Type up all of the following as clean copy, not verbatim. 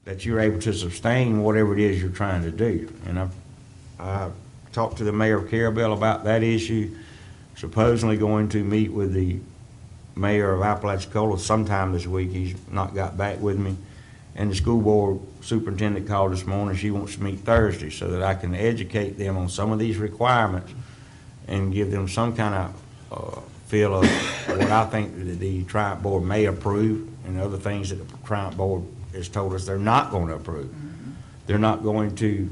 that you're able to sustain whatever it is you're trying to do. And I talked to the mayor of Carabel about that issue, supposedly going to meet with the mayor of Apalachicola sometime this week. He's not got back with me. And the school board superintendent called this morning. She wants to meet Thursday so that I can educate them on some of these requirements and give them some kind of feel of what I think that the Triumph board may approve and other things that the Triumph board has told us they're not going to approve. They're not going to,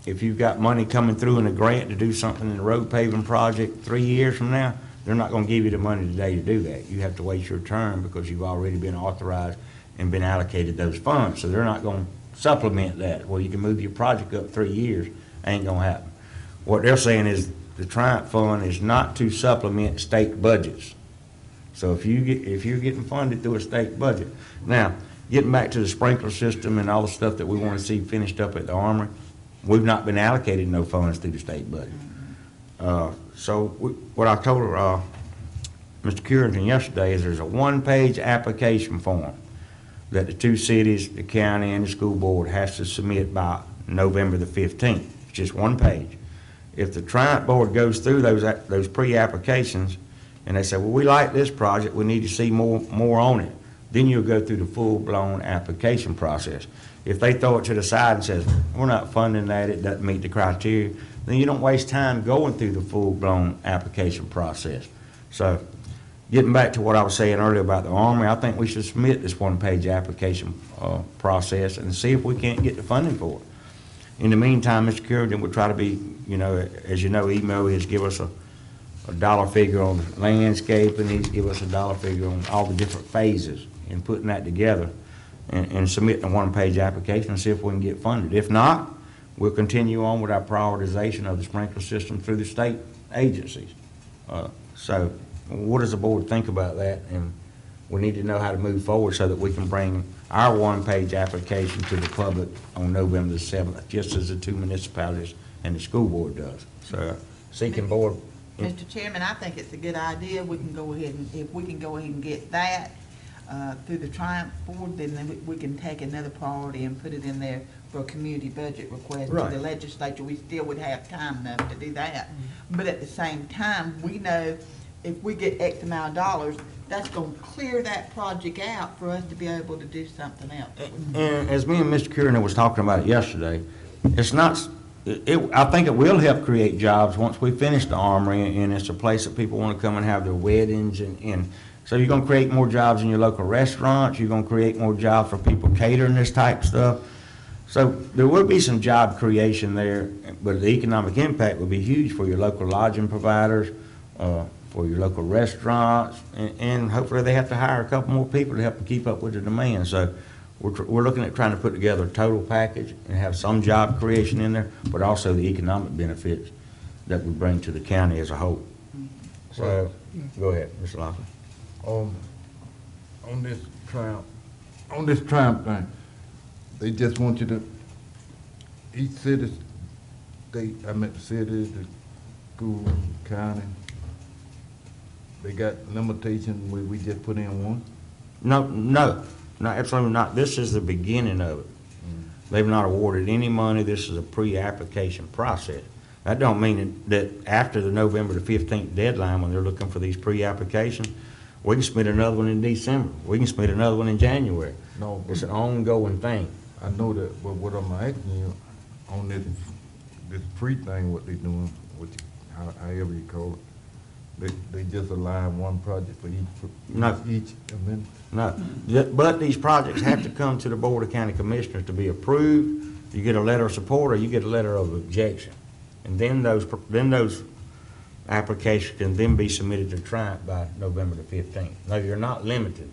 if you've got money coming through in a grant to do something in a road paving project 3 years from now, they're not going to give you the money today to do that. You have to wait your turn because you've already been authorized and been allocated those funds. So they're not going to supplement that. Well, you can move your project up 3 years, ain't going to happen. What they're saying is the Triumph Fund is not to supplement state budgets. So if you're getting funded through a state budget. Now, getting back to the sprinkler system and all the stuff that we want to see finished up at the Armory, we've not been allocated no funds through the state budget. What I told Mr. Currington yesterday is there's a one-page application form that the two cities, the county, and the school board has to submit by November the 15th. It's just one page. If the Triumph board goes through those pre-applications and they say, well, we like this project, we need to see more on it, then you'll go through the full-blown application process. If they throw it to the side and says, we're not funding that, it doesn't meet the criteria, then you don't waste time going through the full-blown application process. So, getting back to what I was saying earlier about the Armory, I think we should submit this one-page application process and see if we can't get the funding for it. In the meantime, Mr. Currington would try to be, as you know, email is give us a dollar figure on the landscape, and he's give us a dollar figure on all the different phases, and putting that together and submitting a one-page application and see if we can get funded. If not, we'll continue on with our prioritization of the sprinkler system through the state agencies. So what does the board think about that? And we need to know how to move forward so that we can bring our one-page application to the public on November the 7th, just as the two municipalities and the school board does. So seeking board. Mr. Chairman, I think it's a good idea. We can go ahead and, if we can go ahead and get that through the Triumph board, then we can take another priority and put it in there for a community budget request to the legislature. We still would have time enough to do that. But at the same time, we know if we get X amount of dollars, that's going to clear that project out for us to be able to do something else. And as me and Mr. Currington was talking about it yesterday, it's not. I think it will help create jobs once we finish the Armory, and it's a place that people want to come and have their weddings, and so you're going to create more jobs in your local restaurants. You're going to create more jobs for people catering this type of stuff. So there will be some job creation there, but the economic impact will be huge for your local lodging providers, for your local restaurants, and hopefully they have to hire a couple more people to help them keep up with the demand. So we're looking at trying to put together a total package and have some job creation in there, but also the economic benefits that we bring to the county as a whole. So, go ahead, Mr. Lockley. On this Triumph thing, they just want you to, each city, state, I meant the city, the school, county, they got limitations where we just put in one? No, absolutely not. This is the beginning of it. They've not awarded any money. This is a pre-application process. That don't mean that after the November the 15th deadline, when they're looking for these pre-applications, we can submit another one in December. We can submit another one in January. No, it's an ongoing thing. I know that, but what I'm asking you on this free thing, what they doing, however you call it, they just align one project for each amendment? No, but these projects have to come to the Board of County Commissioners to be approved. You get a letter of support or you get a letter of objection. And then those applications can then be submitted to Triumph by November the 15th. No, you're not limited.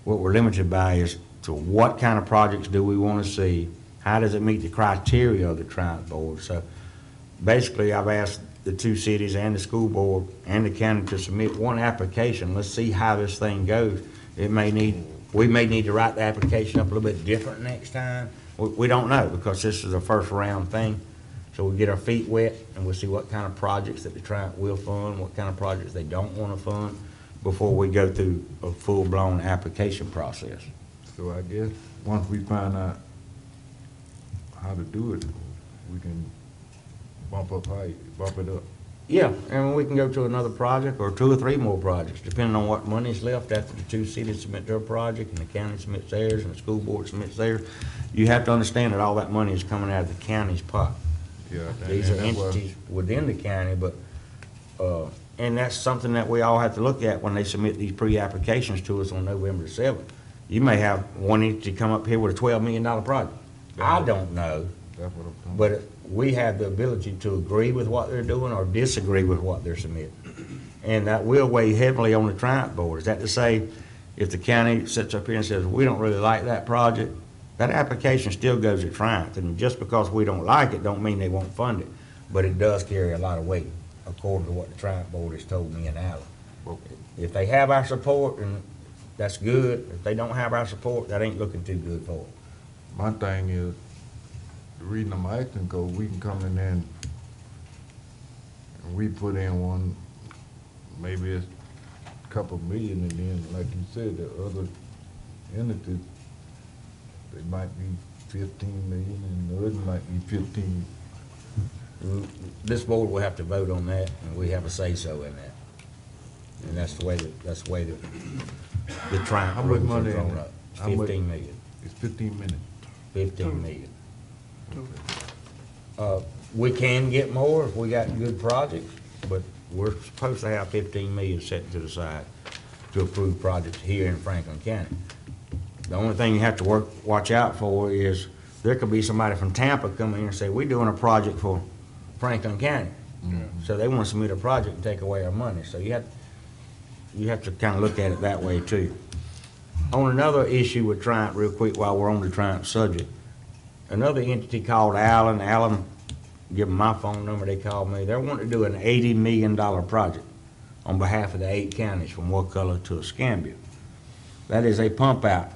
What we're limited by is to what kind of projects do we want to see? How does it meet the criteria of the Triumph board? So basically I've asked the two cities and the school board and the county to submit one application. Let's see how this thing goes. We may need to write the application up a little bit different next time. We don't know, because this is a first round thing. So we get our feet wet and we'll see what kind of projects that the Triumph will fund, what kind of projects they don't want to fund, before we go through a full-blown application process. So I guess once we find out how to do it, we can bump it up. Yeah, and we can go to another project or 2 or 3 more projects, depending on what money's left after the 2 cities submit their project and the county submits theirs and the school board submits theirs. You have to understand that all that money is coming out of the county's pot. Yeah. These are and that's why- entities within the county, but, and that's something that we all have to look at when they submit these pre-applications to us on November the 7th. You may have one entity come up here with a $12 million project. I don't know, That's what I'm talking about. but we have the ability to agree with what they're doing or disagree with what they're submitting. And that will weigh heavily on the Triumph Board. Is that to say, if the county sits up here and says, we don't really like that project, that application still goes to Triumph. And just because we don't like it, don't mean they won't fund it. But it does carry a lot of weight, according to what the Triumph Board has told me and Alan. Okay. If they have our support, then that's good. If they don't have our support, that ain't looking too good for them. My thing is, the reason I'm asking, cause we can come in there and we put in one, maybe it's a couple million, and then, like you said, the other entities, they might be 15 million, and the other might be 15. This board will have to vote on that, and we have a say-so in that. And that's the way the Triumph How much rules are money drawn in up. it? It's How much? 15 million. It's 15 minutes. 15 million. We can get more if we got good projects, but we're supposed to have 15 million set to the side to approve projects here in Franklin County. The only thing you have to watch out for is there could be somebody from Tampa come in and say, we're doing a project for Franklin County. So they want to submit a project and take away our money. So you have to kind of look at it that way too. On another issue with Triumph, real quick, while we're on the Triumph subject, another entity called Allen, give them my phone number, they called me. They're wanting to do an $80 million project on behalf of the 8 counties from Wakulla to Escambia. That is a pump out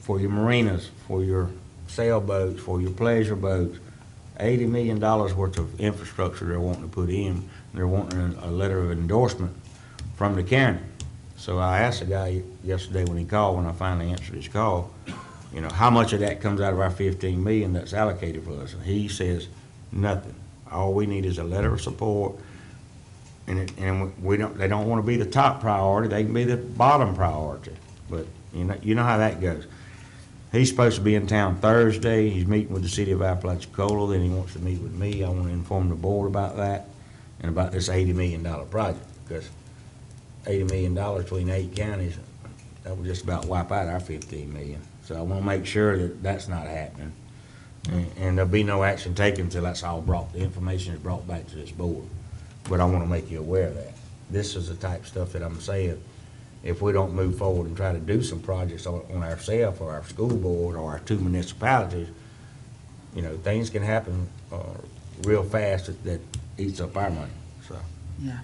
for your marinas, for your sailboats, for your pleasure boats. $80 million worth of infrastructure they're wanting to put in. They're wanting a letter of endorsement from the county. So I asked the guy yesterday when he called, when I finally answered his call, how much of that comes out of our 15 million that's allocated for us? And he says, nothing. All we need is a letter of support, and they don't want to be the top priority. They can be the bottom priority. But you know how that goes. He's supposed to be in town Thursday. He's meeting with the city of Apalachicola. Then he wants to meet with me. I want to inform the board about that and about this $80 million project, because $80 million between 8 counties, that would just about wipe out our 15 million. So I want to make sure that that's not happening. And there'll be no action taken until that's all the information is brought back to this board. But I want to make you aware of that. This is the type of stuff that I'm saying, if we don't move forward and try to do some projects on ourselves or our school board or our 2 municipalities, things can happen real fast that eats up our money, so. Yeah.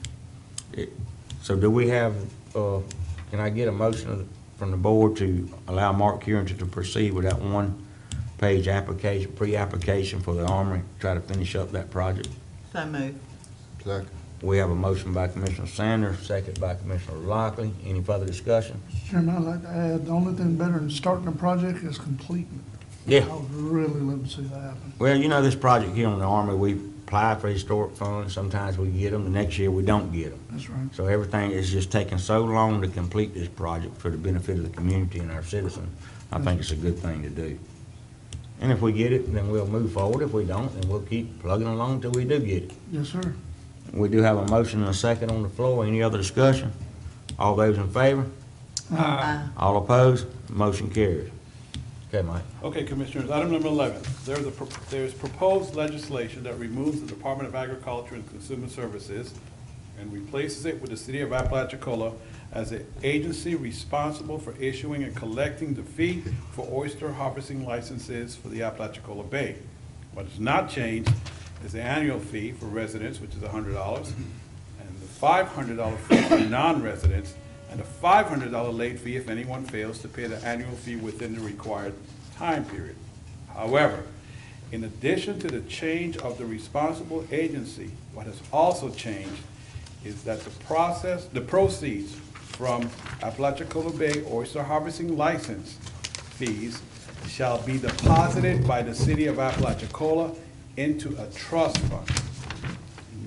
So do we have, can I get a motion from the board to allow Mark Currington to proceed with that 1-page application, pre-application for the Armory, try to finish up that project? So moved. Second. We have a motion by Commissioner Sanders, second by Commissioner Lockley. Any further discussion? Mr. Chairman, I'd like to add, the only thing better than starting a project is completing it. Yeah. I would really love to see that happen. Well, this project here on the Armory, we apply for historic funds. Sometimes we get them, the next year we don't get them. That's right. So everything is just taking so long to complete this project for the benefit of the community and our citizens. I think it's a good thing to do. And if we get it, then we'll move forward. If we don't, then we'll keep plugging along until we do get it. Yes, sir. We do have a motion and a second on the floor. Any other discussion? All those in favor? All opposed? Motion carries. Okay, Mike. Okay, Commissioners, item number 11, there's proposed legislation that removes the Department of Agriculture and Consumer Services and replaces it with the City of Apalachicola as an agency responsible for issuing and collecting the fee for oyster harvesting licenses for the Apalachicola Bay. What is not changed is the annual fee for residents, which is $100, and the $500 fee for non-residents, and a $500 late fee if anyone fails to pay the annual fee within the required time period. However, in addition to the change of the responsible agency, what has also changed is that the proceeds from Apalachicola Bay oyster harvesting license fees shall be deposited by the city of Apalachicola into a trust fund,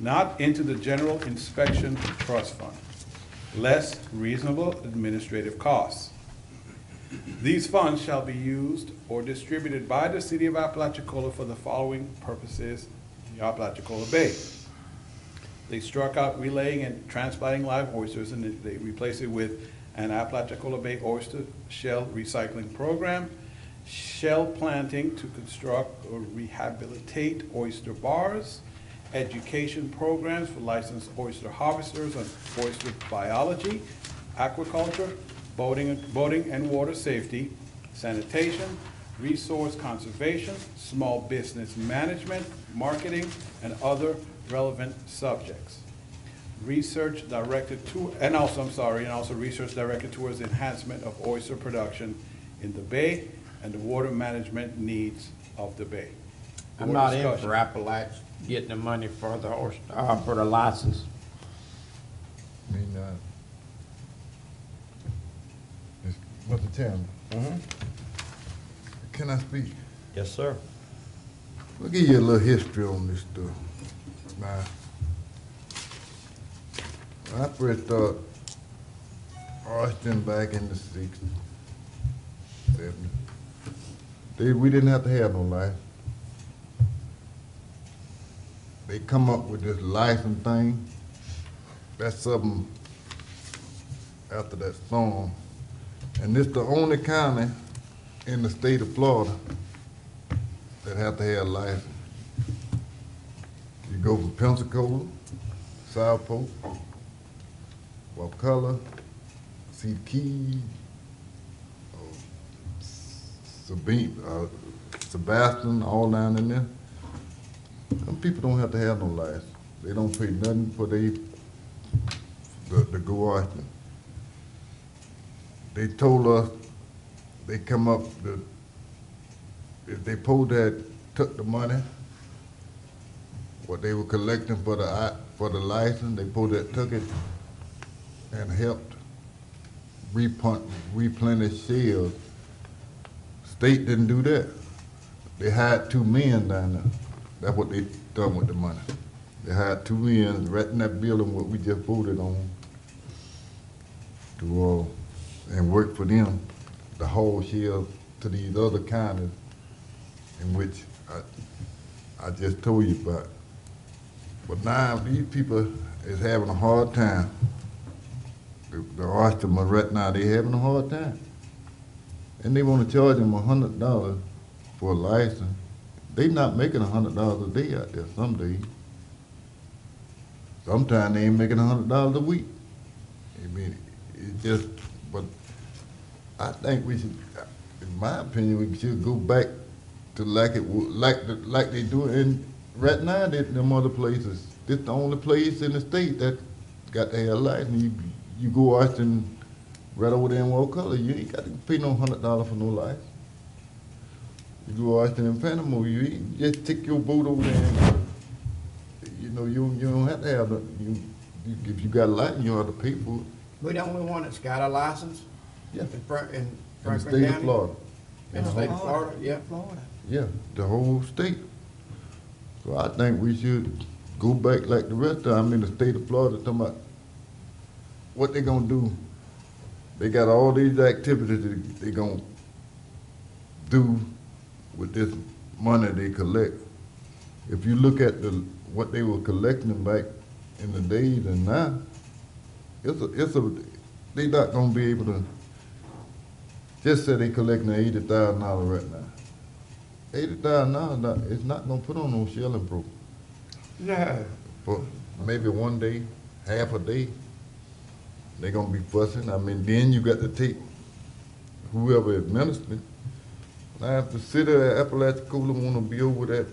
not into the general inspection trust fund, less reasonable administrative costs. These funds shall be used or distributed by the city of Apalachicola for the following purposes in the Apalachicola Bay. They struck out relaying and transplanting live oysters, and they replaced it with an Apalachicola Bay oyster shell recycling program, shell planting to construct or rehabilitate oyster bars, education programs for licensed oyster harvesters on oyster biology, aquaculture, boating and water safety, sanitation, resource conservation, small business management, marketing, and other relevant subjects. Research directed to, and also research directed towards enhancement of oyster production in the bay and the water management needs of the bay. I'm Board not in discussion. for Appalachia getting the money for the license. I mean, Mr. Chairman, can I speak? Yes, sir. We'll give you a little history on this stuff. Now, when I first started oystering back in the 60s, 70s, we didn't have to have no license. They come up with this license thing. That's something after that storm. And this the only county in the state of Florida that have to have a license. You go from Pensacola, Southport, Wakulla, Cedar Keys, Sebastian, all down in there. Some people don't have to have no license. They don't pay nothing for the go oystering. They told us they come up, if they pulled that, took the money, what they were collecting for the license, they pulled that, took it, and helped replenish shells. State didn't do that. They hired 2 men down there. That's what they done with the money. They hired 2 men right in that building what we just voted on to and work for them to haul shells to these other counties in which I just told you about. But now these people is having a hard time. The oystermen right now, they having a hard time. And they want to charge them $100 for a license. They not making $100 a day out there some days. Sometimes they ain't making $100 a week. I mean, it just, but I think we should, in my opinion, we should go back to like they do in right now. Them other places, this the only place in the state that got to have a license. You go oystering right over there in Wakulla, you ain't got to pay no $100 for no license. You go oystering in Panama, you just take your boat over there and, you don't have to have if you got a license, you don't have to pay for it. We the only one that's got a license? Yeah. In In the Franklin state of County? Florida. In the state of Florida, yeah. Florida. Yeah, the whole state. So I think we should go back like the rest of them in the state of Florida, talking about what they gonna do. They got all these activities that they gonna do with this money they collect. If you look at what they were collecting back in the days and now, they not gonna be able to. Just say they collecting $80,000 right now. $80,000, it's not gonna put on no shelling program. No. For maybe one day, half a day, they gonna be fussing. I mean, then you got to take whoever administers. Now, if the city of Apalachicola wanna be over that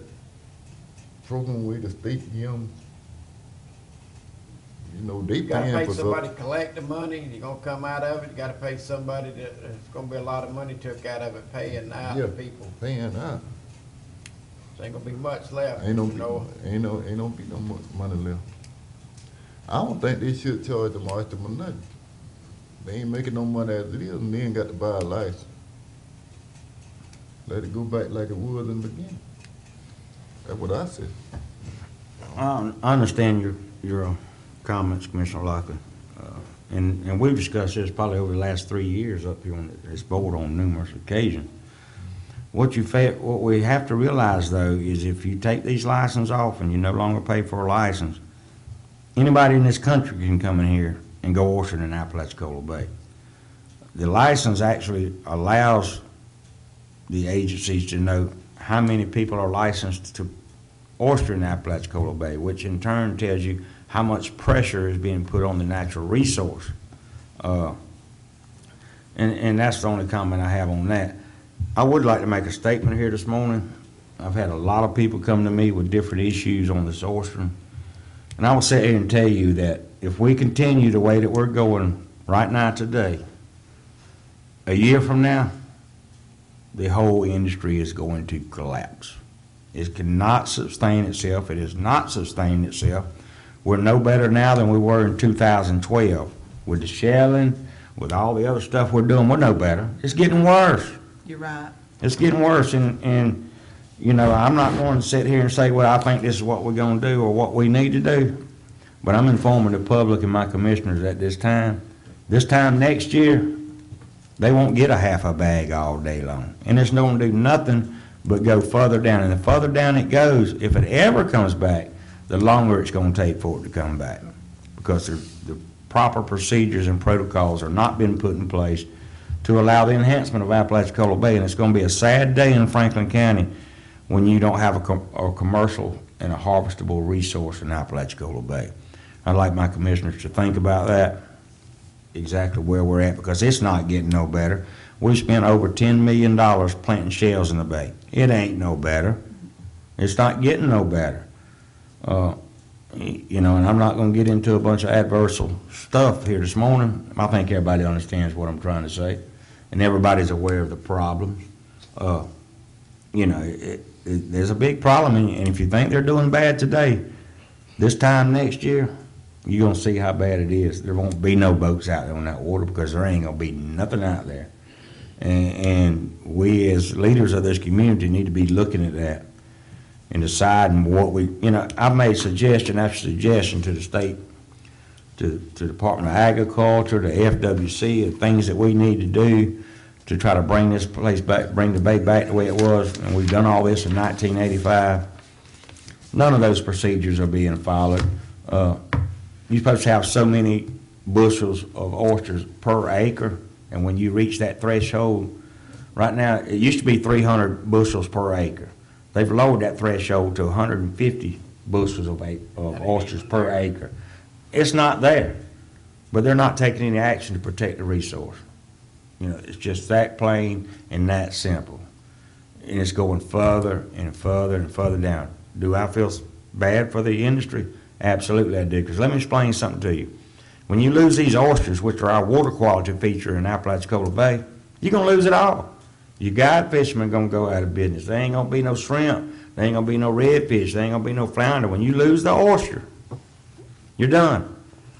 program where the state give them, they You gotta paying pay for somebody something. to collect the money, you're gonna come out of it, you gotta pay somebody it's gonna be a lot of money took out of it, paying out Yeah, the people. paying out. There ain't gonna be much left. Ain't no be no much money left. I don't think they should charge them oystermen nothing. They ain't making no money as it is, and they ain't got to buy a license. Let it go back like it was in the beginning. That's what I said. I understand your comments, Commissioner Lockley. And we've discussed this probably over the last 3 years up here on this board on numerous occasions. What we have to realize, though, is if you take these licenses off and you no longer pay for a license, anybody in this country can come in here and go oyster in Apalachicola Bay. The license actually allows the agencies to know how many people are licensed to oyster in Apalachicola Bay, which in turn tells you how much pressure is being put on the natural resource. And that's the only comment I have on that. I would like to make a statement here this morning. I've had a lot of people come to me with different issues on this oystering. And I will sit here and tell you that if we continue the way that we're going right now today, a year from now, the whole industry is going to collapse. It cannot sustain itself. It is not sustaining itself. We're no better now than we were in 2012. With the shelling, with all the other stuff we're doing, we're no better. It's getting worse. You're right. It's getting worse, and you know, I'm not going to sit here and say, well, I think this is what we're going to do or what we need to do. But I'm informing the public and my commissioners at this time next year, they won't get a half a bag all day long. And it's not going to do nothing but go further down. And the further down it goes, if it ever comes back, the longer it's going to take for it to come back. Because the proper procedures and protocols are not being put in place to allow the enhancement of Apalachicola Bay. And it's going to be a sad day in Franklin County when you don't have a commercial and a harvestable resource in Apalachicola Bay. I'd like my commissioners to think about that, exactly where we're at, because it's not getting no better. We spent over $10 million planting shells in the bay. It ain't no better. It's not getting no better. You know, and I'm not going to get into a bunch of adversarial stuff here this morning. I think everybody understands what I'm trying to say, and everybody's aware of the problems. You know, there's a big problem, and if you think they're doing bad today, this time next year, you're going to see how bad it is. There won't be no boats out there on that water because there ain't going to be nothing out there. And we as leaders of this community need to be looking at that and deciding what we, you know, I've made suggestion after suggestion to the state, to the Department of Agriculture, to FWC, and things that we need to do to try to bring this place back, bring the bay back the way it was. And we've done all this in 1985. None of those procedures are being followed. You're supposed to have so many bushels of oysters per acre, and when you reach that threshold, right now, it used to be 300 bushels per acre. They've lowered that threshold to 150 bushels of oysters per acre. It's not there, but they're not taking any action to protect the resource. You know, it's just that plain and that simple. And it's going further and further and further down. Do I feel bad for the industry? Absolutely I do, because let me explain something to you. When you lose these oysters, which are our water quality feature in Apalachicola Bay, you're going to lose it all. Your guide fishermen are going to go out of business. There ain't going to be no shrimp. There ain't going to be no redfish. There ain't going to be no flounder. When you lose the oyster, you're done.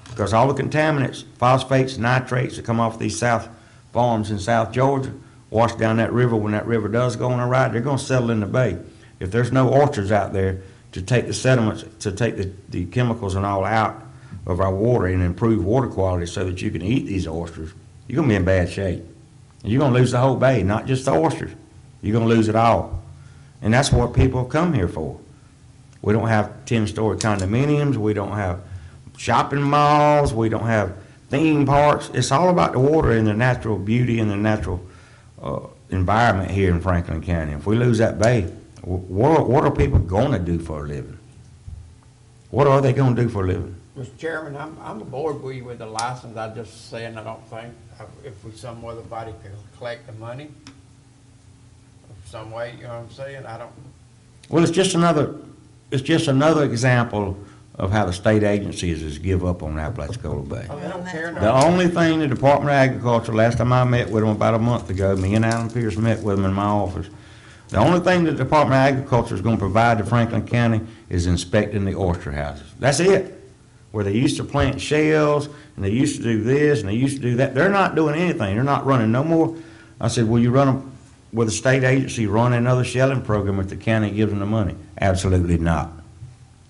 Because all the contaminants, phosphates, nitrates that come off these south farms in South Georgia, wash down that river. When that river does go on a ride, they're going to settle in the bay. If there's no oysters out there to take the sediments, to take the chemicals and all out of our water and improve water quality so that you can eat these oysters, you're going to be in bad shape. And you're going to lose the whole bay, not just the oysters. You're going to lose it all. And that's what people come here for. We don't have 10-story condominiums. We don't have shopping malls. We don't have theme parks. It's all about the water and the natural beauty and the natural environment here in Franklin County. If we lose that bay, what are people going to do for a living? What are they going to do for a living? Mr. Chairman, I'm aboard with you with the license. I just saying I don't think if we some other body can collect the money some way, you know what I'm saying? I don't. Well, it's just another example of how the state agencies is give up on Apalachicola Bay. I don't care. The only thing the Department of Agriculture, last time I met with them about a month ago, me and Alan Pierce met with them in my office. The only thing the Department of Agriculture is going to provide to Franklin County is inspecting the oyster houses. That's it. Where they used to plant shells, and they used to do this, and they used to do that. They're not doing anything. They're not running no more. I said, will you run them will the state agency run another shelling program if the county gives them the money? Absolutely not.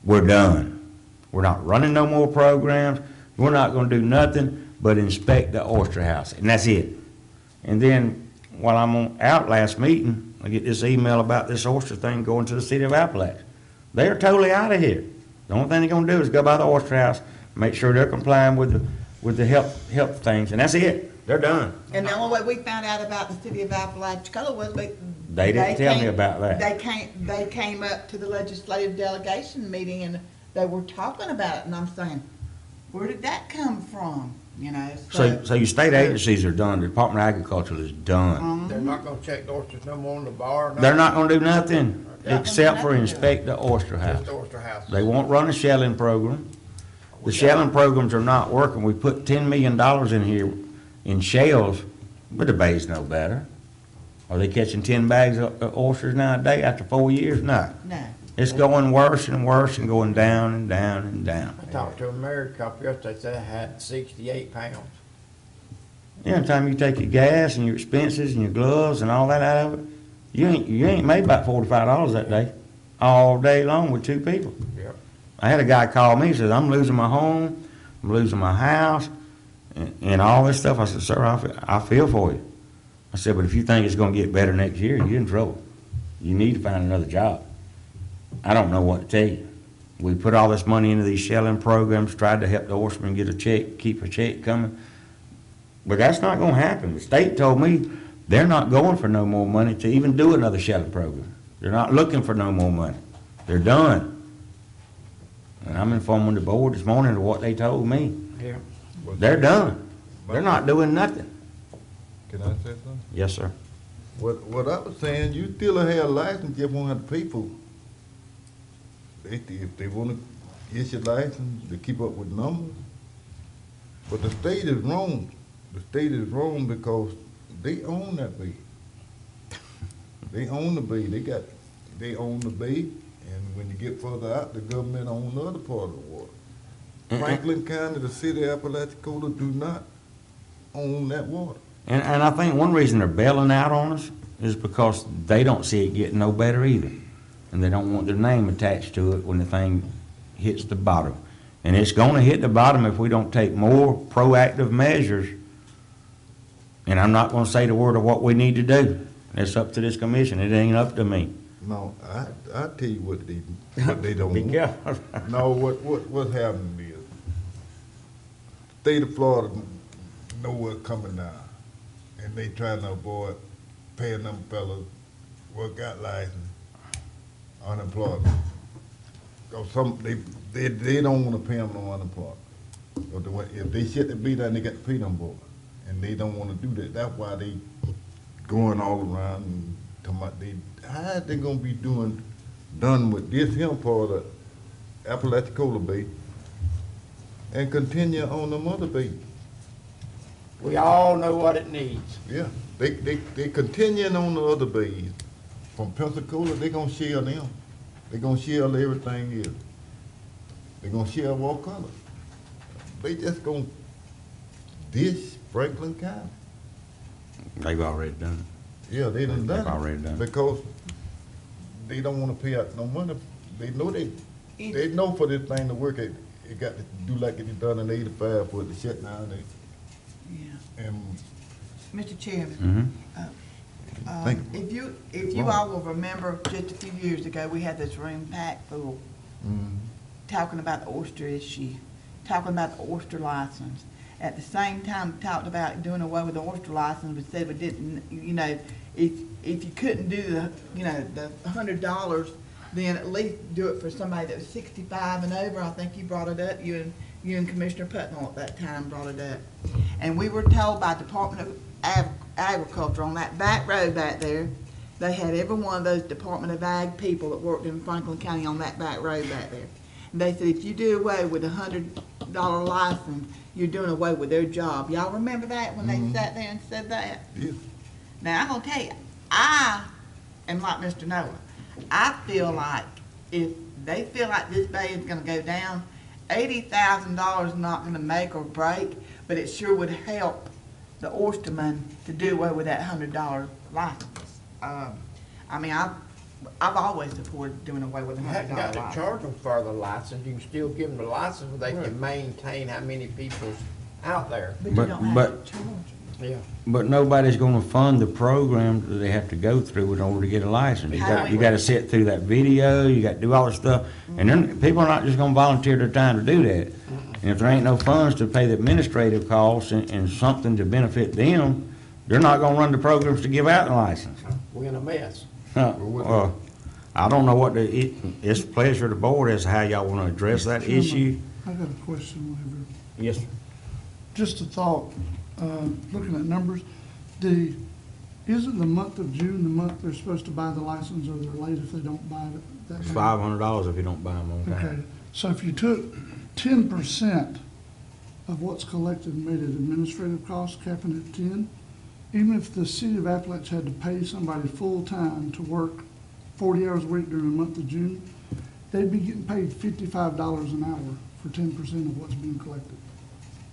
We're done. We're not running no more programs. We're not gonna do nothing but inspect the oyster house, and that's it. And then, while out last meeting, I get this email about this oyster thing going to the city of Appalachia. They're totally out of here. The only thing they're gonna do is go by the oyster house, make sure they're complying with the health things, and that's it. They're done. And the only way we found out about the city of Apalachicola was They didn't tell me came- about that. They came up to the legislative delegation meeting and they were talking about it, and I'm saying, where did that come from, you know? So your state agencies are done, the Department of Agriculture is done. They're not gonna check the oysters no more in the bar? They're not gonna do nothing Yeah. except for inspect the oyster house. Just the oyster house. They won't run a shelling program. The shelling programs are not working. We put $10 million in here in shells, but the bay's no better. Are they catching 10 bags of oysters now a day after 4 years? No. No. It's going worse and worse and going down and down and down. I talked to a married couple yesterday, they said it had 68 pounds. Anytime time you take your gas and your expenses and your gloves and all that out of it, you ain't made about $45 that day, all day long with two people. Yep. I had a guy call me, he says, I'm losing my home, I'm losing my house, and all this stuff. I said, sir, I feel for you. I said, but if you think it's gonna get better next year, you're in trouble. You need to find another job. I don't know what to tell you. We put all this money into these shelling programs, tried to help the oystermen get a check, keep a check coming. But that's not gonna happen. The state told me they're not going for no more money to even do another shelling program. They're not looking for no more money. They're done. And I'm informing the board this morning of what they told me. Yeah. They're done. They're not doing nothing. Can I say something? Yes, sir. What I was saying, you still have a license, just won't have the people. If they wanna issue license to keep up with numbers. But the state is wrong. The state is wrong because they own that bay. They own the bay. They own the bay, and when you get further out, the government owns the other part of the water. Franklin County, the city of Apalachicola do not own that water. And I think one reason they're bailing out on us is because they don't see it getting no better either. And they don't want their name attached to it when the thing hits the bottom. And it's gonna hit the bottom if we don't take more proactive measures. And I'm not gonna say the word of what we need to do. It's up to this commission. It ain't up to me. No, I tell you what they don't Be want. careful. No, what's happening is, state of Florida know what's coming now, and they trying to avoid paying them fellas what got license unemployment. Cause they don't wanna pay them no unemployment. If they shut the beat down, they got to pay them boys, and they don't wanna do that. That's why they going all around and talking about how they gonna be done with this here part of Apalachicola Bay and continue on them other bays. We all know what it needs. Yeah, they continuing on the other bays. From Pensacola, they gonna share them. They gonna share everything here. They gonna share Wakulla. They just gonna dish Franklin County. They've already done Yeah, they done They've done it. already done it. Because they don't wanna pay out no money. They know for this thing to work, it got to do like it done in '85 for it to shut down. Yeah. And Mr. Chairman. Mm-hmm. Thank If you all will remember, just a few years ago, we had this room packed full, talking about the oyster issue, talking about the oyster license. At the same time, talked about doing away with the oyster license, but said we didn't, if you couldn't do the $100, then at least do it for somebody that was 65 and over. I think you brought it up, you and Commissioner Putnell at that time brought it up. And we were told by Department of Agriculture on that back road back there, they had every one of those Department of Ag people that worked in Franklin County on that back road back there. And they said if you do away with a $100 license, you're doing away with their job. Y'all remember that when they sat there and said that? yeah, Now, I'm gonna tell you, I am like Mr. Noah. I feel like if they feel like this bay is gonna go down, $80,000 is not gonna make or break, but it sure would help the oystermen to do away with that $100 license. I mean, I've always supported doing away with the You $100 haven't got to license. charge them for the license, you can still give them the license, but they can maintain how many people's out there. But you But- don't have but- to charge them. Yeah. But nobody's gonna fund the program that they have to go through in order to get a license. You gotta sit through that video, you gotta do all this stuff, and then people are not just gonna volunteer their time to do that. And if there ain't no funds to pay the administrative costs and something to benefit them, they're not gonna run the programs to give out the license. We're in a mess. I don't know what it's pleasure of the board as to how y'all wanna address that Chairman, issue. I got a question whenever. Yes, sir. Just a thought, looking at numbers, isn't the month of June the month they're supposed to buy the license, or they're late if they don't buy it? that It's month? $500 if you don't buy them on Okay, time. so if you took 10% of what's collected and made it administrative costs, capping it at 10, even if the city of Appalachia had to pay somebody full-time to work 40 hours a week during the month of June, they'd be getting paid $55 an hour for 10% of what's being collected.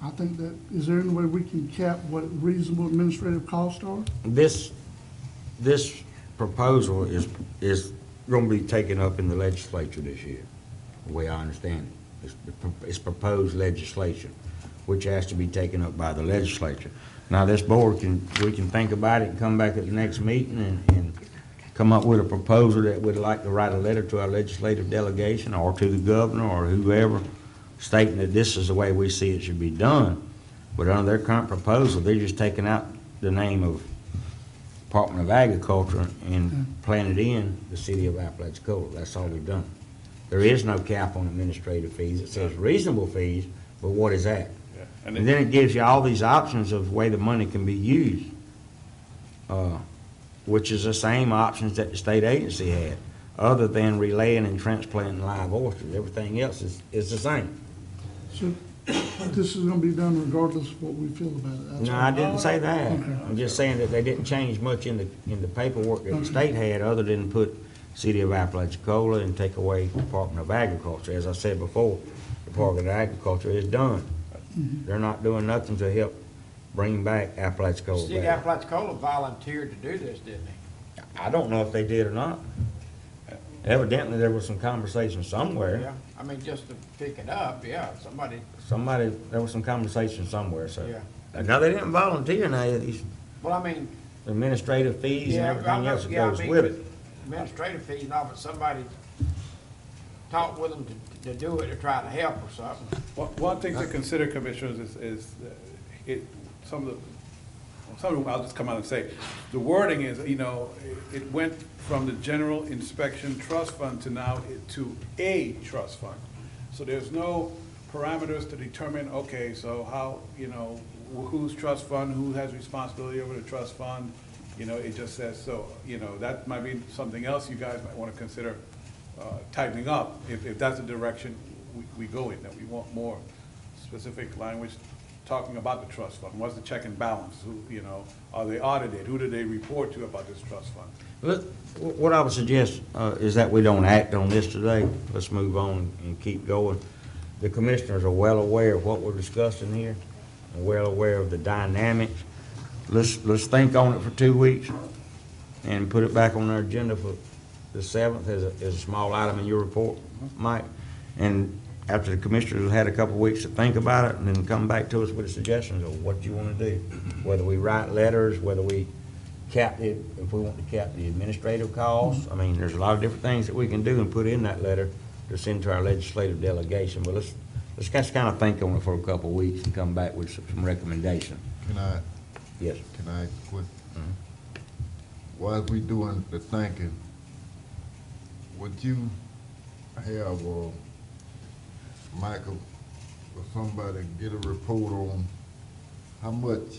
I think that, is there any way we can cap what reasonable administrative costs are? This proposal is gonna be taken up in the legislature this year, the way I understand it. It's proposed legislation, which has to be taken up by the legislature. Now, this board we can think about it and come back at the next meeting and come up with a proposal that we'd like to write a letter to our legislative delegation or to the governor or whoever, stating that this is the way we see it should be done. But under their current proposal, they're just taking out the name of Department of Agriculture and planted in the city of Apalachicola. That's all we've done. There is no cap on administrative fees. It says reasonable fees, but what is that? Yeah. And then it gives you all these options of the way the money can be used, which is the same options that the state agency had, other than relaying and transplanting live oysters. Everything else is the same. So this is gonna be done regardless of what we feel about it. That's No, all. I didn't say that. Okay. I'm just saying that they didn't change much in the paperwork that the state had, other than put City of Apalachicola and take away Department of Agriculture. As I said before, Department of Agriculture is done. They're not doing nothing to help bring back Apalachicola City of back. Apalachicola volunteered to do this, didn't they? I don't know if they did or not. Evidently, there was some conversation somewhere. Yeah, I mean, just to pick it up, yeah, There was some conversation somewhere, so. Yeah. Now, they didn't volunteer now, these well, I mean, administrative fees and yeah, I everything know, else that yeah, I goes mean, with it. administrative fees and all, but somebody talked with them to do it, to try to help or something. One thing to consider, commissioners, I'll just come out and say, the wording is, it went from the General Inspection Trust Fund to now to a trust fund. So there's no parameters to determine, okay, so how, whose trust fund, who has responsibility over the trust fund, it just says so. That might be something else you guys might want to consider tightening up, if that's the direction we go in, that we want more specific language talking about the trust fund. What's the check and balance? Who, are they audited? Who do they report to about this trust fund? What I would suggest is that we don't act on this today. Let's move on and keep going. The commissioners are well aware of what we're discussing here, and well aware of the dynamics. Let's think on it for 2 weeks and put it back on our agenda for the 7th as a small item in your report, Mike. And after the commissioners have had a couple of weeks to think about it, and then come back to us with suggestions of what you want to do. Whether we write letters, whether we cap it, if we want to cap the administrative costs. I mean, there's a lot of different things that we can do and put in that letter to send to our legislative delegation. But let's just kind of think on it for a couple of weeks and come back with some recommendation. Yes. Can I ask a question? While we doing the thinking, would you have, Michael or somebody get a report on how much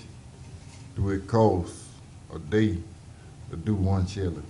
do it cost a day to do one shelter?